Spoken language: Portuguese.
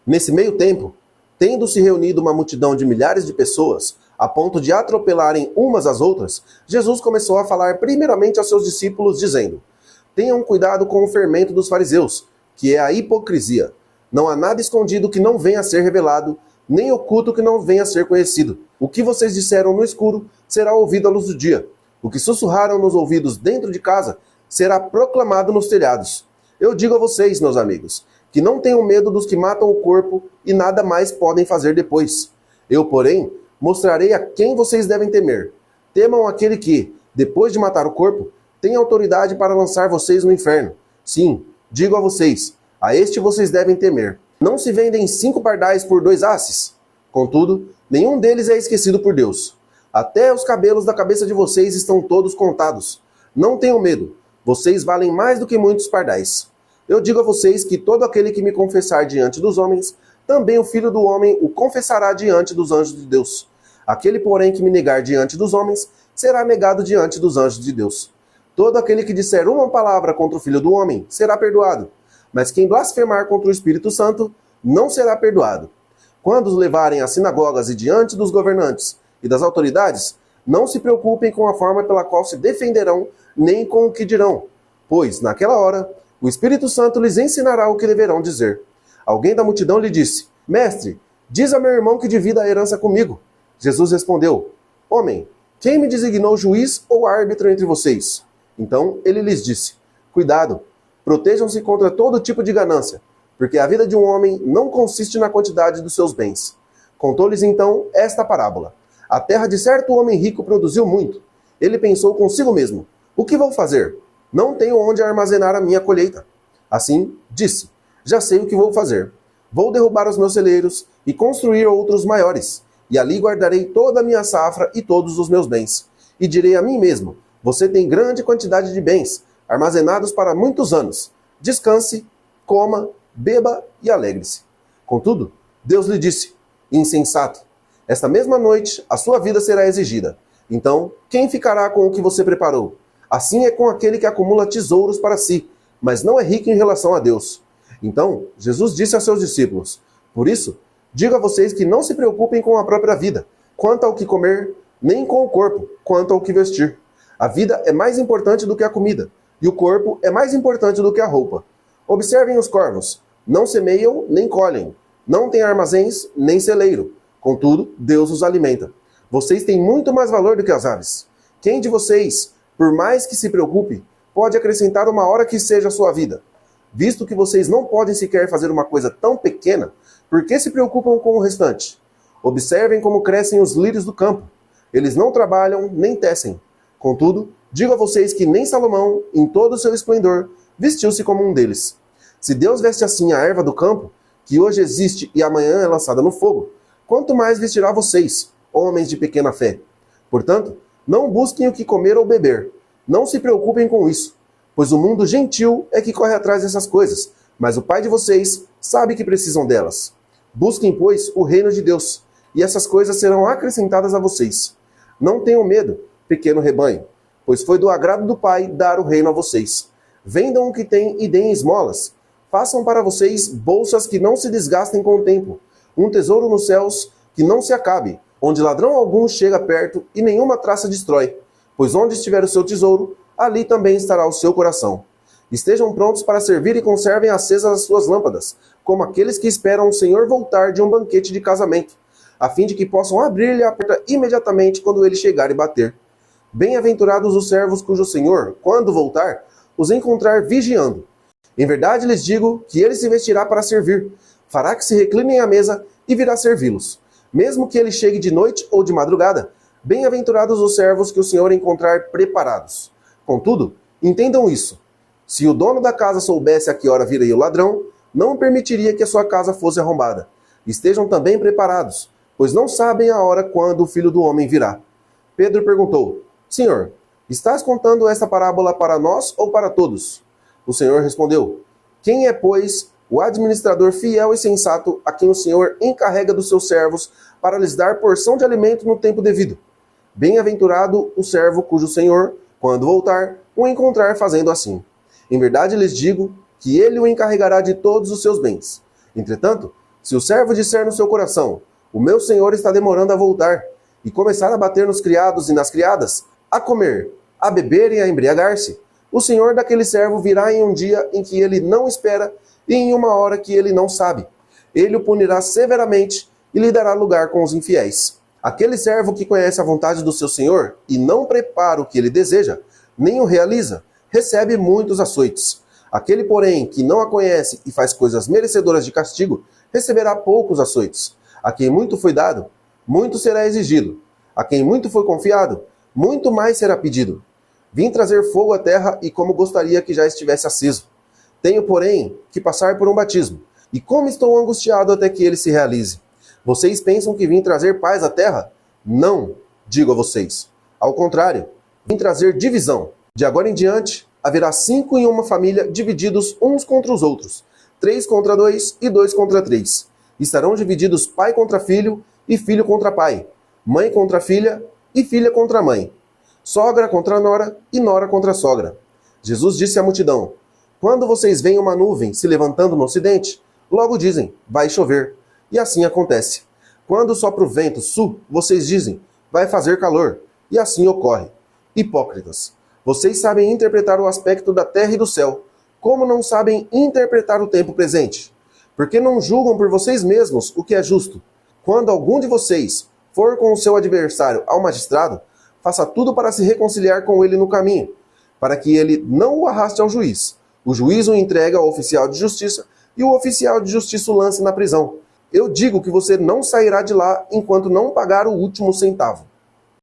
Nesse meio tempo, tendo se reunido uma multidão de milhares de pessoas, a ponto de atropelarem umas às outras, Jesus começou a falar primeiramente aos seus discípulos, dizendo: Tenham cuidado com o fermento dos fariseus, que é a hipocrisia. Não há nada escondido que não venha a ser revelado, nem oculto que não venha a ser conhecido. O que vocês disseram no escuro será ouvido à luz do dia. O que sussurraram nos ouvidos dentro de casa será proclamado nos telhados. Eu digo a vocês, meus amigos, que não tenham medo dos que matam o corpo e nada mais podem fazer depois. Eu, porém, mostrarei a quem vocês devem temer. Temam aquele que, depois de matar o corpo, tem autoridade para lançar vocês no inferno. Sim, digo a vocês, a este vocês devem temer. Não se vendem 5 pardais por 2 asses? Contudo, nenhum deles é esquecido por Deus. Até os cabelos da cabeça de vocês estão todos contados. Não tenham medo, vocês valem mais do que muitos pardais. Eu digo a vocês que todo aquele que me confessar diante dos homens, também o Filho do Homem o confessará diante dos anjos de Deus. Aquele, porém, que me negar diante dos homens, será negado diante dos anjos de Deus. Todo aquele que disser uma palavra contra o Filho do Homem será perdoado, mas quem blasfemar contra o Espírito Santo não será perdoado. Quando os levarem às sinagogas e diante dos governantes e das autoridades, não se preocupem com a forma pela qual se defenderão, nem com o que dirão, pois, naquela hora, o Espírito Santo lhes ensinará o que deverão dizer. Alguém da multidão lhe disse: Mestre, diz a meu irmão que divida a herança comigo. Jesus respondeu: Homem, quem me designou juiz ou árbitro entre vocês? Então ele lhes disse: Cuidado, protejam-se contra todo tipo de ganância, porque a vida de um homem não consiste na quantidade dos seus bens. Contou-lhes então esta parábola. A terra de certo homem rico produziu muito. Ele pensou consigo mesmo: O que vou fazer? Não tenho onde armazenar a minha colheita. Assim, disse: Já sei o que vou fazer. Vou derrubar os meus celeiros e construir outros maiores, e ali guardarei toda a minha safra e todos os meus bens. E direi a mim mesmo: Você tem grande quantidade de bens, armazenados para muitos anos. Descanse, coma, beba e alegre-se. Contudo, Deus lhe disse: Insensato, esta mesma noite a sua vida será exigida. Então, quem ficará com o que você preparou? Assim é com aquele que acumula tesouros para si, mas não é rico em relação a Deus. Então, Jesus disse a seus discípulos: Por isso, digo a vocês que não se preocupem com a própria vida, quanto ao que comer, nem com o corpo, quanto ao que vestir. A vida é mais importante do que a comida, e o corpo é mais importante do que a roupa. Observem os corvos: não semeiam nem colhem, não têm armazéns nem celeiro. Contudo, Deus os alimenta. Vocês têm muito mais valor do que as aves. Quem de vocês, por mais que se preocupe, pode acrescentar uma hora que seja a sua vida? Visto que vocês não podem sequer fazer uma coisa tão pequena, por que se preocupam com o restante? Observem como crescem os lírios do campo. Eles não trabalham nem tecem. Contudo, digo a vocês que nem Salomão, em todo o seu esplendor, vestiu-se como um deles. Se Deus veste assim a erva do campo, que hoje existe e amanhã é lançada no fogo, quanto mais vestirá vocês, homens de pequena fé. Portanto, não busquem o que comer ou beber. Não se preocupem com isso, pois o mundo gentil é que corre atrás dessas coisas, mas o Pai de vocês sabe que precisam delas. Busquem, pois, o reino de Deus, e essas coisas serão acrescentadas a vocês. Não tenham medo, pequeno rebanho, pois foi do agrado do Pai dar o reino a vocês. Vendam o que têm e deem esmolas. Façam para vocês bolsas que não se desgastem com o tempo, um tesouro nos céus que não se acabe, onde ladrão algum chega perto e nenhuma traça destrói. Pois onde estiver o seu tesouro, ali também estará o seu coração. Estejam prontos para servir e conservem acesas as suas lâmpadas, como aqueles que esperam o Senhor voltar de um banquete de casamento, a fim de que possam abrir-lhe a porta imediatamente quando ele chegar e bater. Bem-aventurados os servos cujo Senhor, quando voltar, os encontrar vigiando. Em verdade lhes digo que ele se vestirá para servir, fará que se reclinem à mesa e virá servi-los. Mesmo que ele chegue de noite ou de madrugada, bem-aventurados os servos que o Senhor encontrar preparados. Contudo, entendam isso. Se o dono da casa soubesse a que hora viria o ladrão, não permitiria que a sua casa fosse arrombada. Estejam também preparados, pois não sabem a hora quando o Filho do Homem virá. Pedro perguntou: Senhor, estás contando esta parábola para nós ou para todos? O Senhor respondeu: Quem é, pois, o administrador fiel e sensato a quem o Senhor encarrega dos seus servos para lhes dar porção de alimento no tempo devido? Bem-aventurado o servo cujo Senhor, quando voltar, o encontrar fazendo assim. Em verdade lhes digo que ele o encarregará de todos os seus bens. Entretanto, Se o servo disser no seu coração, o meu senhor está demorando a voltar, e começar a bater nos criados e nas criadas, a comer, a beber e a embriagar-se, o senhor daquele servo virá em um dia em que ele não espera e em uma hora que ele não sabe. Ele o punirá severamente e lhe dará lugar com os infiéis. Aquele servo que conhece a vontade do seu senhor e não prepara o que ele deseja, nem o realiza, recebe muitos açoites. Aquele, porém, que não a conhece e faz coisas merecedoras de castigo, receberá poucos açoites. A quem muito foi dado, muito será exigido. A quem muito foi confiado, muito mais será pedido. Vim trazer fogo à terra e como gostaria que já estivesse aceso. Tenho, porém, que passar por um batismo. E como estou angustiado até que ele se realize. Vocês pensam que vim trazer paz à terra? Não, digo a vocês. Ao contrário, vim trazer divisão. De agora em diante, haverá 5 em uma família divididos uns contra os outros, 3 contra 2 e 2 contra 3. Estarão divididos pai contra filho e filho contra pai, mãe contra filha e filha contra mãe, sogra contra nora e nora contra sogra. Jesus disse à multidão: quando vocês veem uma nuvem se levantando no ocidente, logo dizem, vai chover. E assim acontece. Quando sopra o vento sul, vocês dizem, vai fazer calor. E assim ocorre. Hipócritas, vocês sabem interpretar o aspecto da terra e do céu. Como não sabem interpretar o tempo presente? Porque não julgam por vocês mesmos o que é justo. Quando algum de vocês for com o seu adversário ao magistrado, faça tudo para se reconciliar com ele no caminho, para que ele não o arraste ao juiz. O juiz o entrega ao oficial de justiça e o oficial de justiça o lance na prisão. Eu digo que você não sairá de lá enquanto não pagar o último centavo.